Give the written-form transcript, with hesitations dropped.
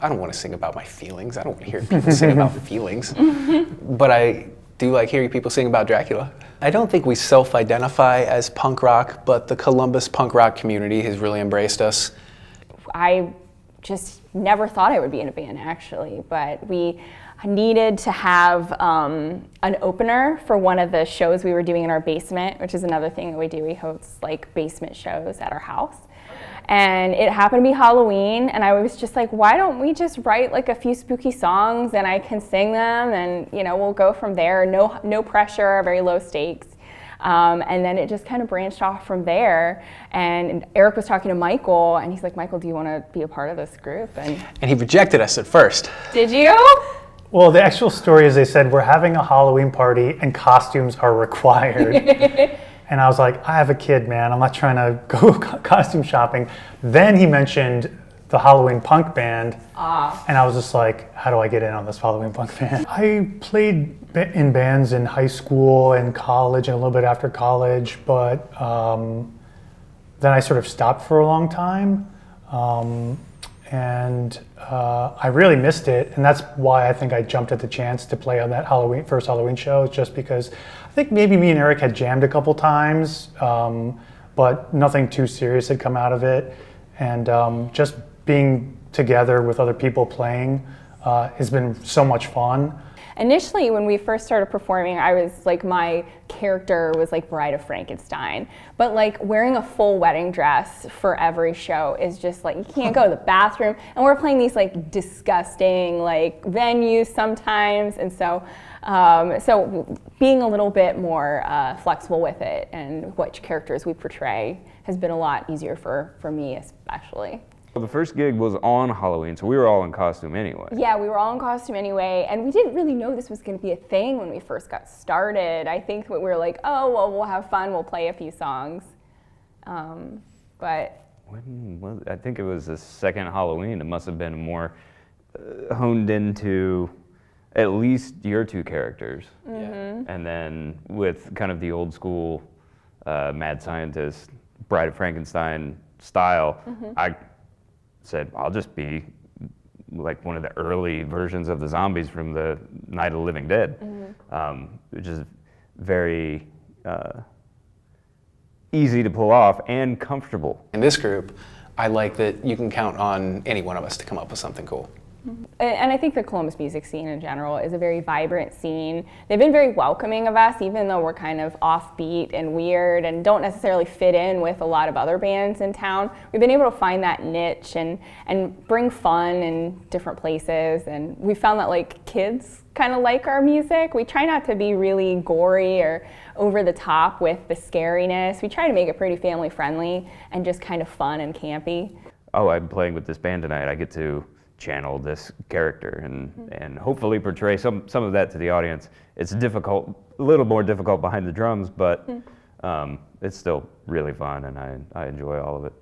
I don't want to sing about my feelings. I don't want to hear people sing about feelings. But I do like hearing people sing about Dracula. I don't think we self-identify as punk rock, but the Columbus punk rock community has really embraced us. I just never thought I would be in a band, actually, but we needed to have an opener for one of the shows we were doing in our basement, which is another thing that we do. We host like basement shows at our house. And it happened to be Halloween, and I was just like, why don't we just write like a few spooky songs and I can sing them, and we'll go from there. No pressure, very low stakes. And then it just kind of branched off from there. And Eric was talking to Michael, and he's like, Michael, do you want to be a part of this group? And he rejected us at first. Did you? Well, the actual story is they said, we're having a Halloween party and costumes are required. And I was like, I have a kid, man. I'm not trying to go costume shopping. Then he mentioned the Halloween punk band. And I was just like, how do I get in on this Halloween punk band? I played in bands in high school and college and a little bit after college, but then I sort of stopped for a long time. And I really missed it, and that's why I think I jumped at the chance to play on that first Halloween show, just because I think maybe me and Eric had jammed a couple times, but nothing too serious had come out of it. And just being together with other people playing has been so much fun. Initially, when we first started performing, I was like, my character was like Bride of Frankenstein. But like wearing a full wedding dress for every show is just like, you can't go to the bathroom. And we're playing these like disgusting like venues sometimes. And so, so being a little bit more flexible with it and which characters we portray has been a lot easier for me especially. Well, the first gig was on Halloween, so we were all in costume anyway. Yeah, we were all in costume anyway, and we didn't really know this was going to be a thing when we first got started. I think we were like, oh, well, we'll have fun, we'll play a few songs. But I think it was the second Halloween. It must have been more honed into at least your two characters. Mm-hmm. And then with kind of the old school mad scientist, Bride of Frankenstein style, I said, I'll just be like one of the early versions of the zombies from the Night of the Living Dead, which is very easy to pull off and comfortable. In this group, I like that you can count on any one of us to come up with something cool. And I think the Columbus music scene in general is a very vibrant scene. They've been very welcoming of us, even though we're kind of offbeat and weird and don't necessarily fit in with a lot of other bands in town. We've been able to find that niche and bring fun in different places. And we found that like kids kind of like our music. We try not to be really gory or over the top with the scariness. We try to make it pretty family friendly and just kind of fun and campy. Oh, I'm playing with this band tonight. I get to channel this character and hopefully portray some of that to the audience. It's difficult, a little more difficult behind the drums, but it's still really fun, and I enjoy all of it.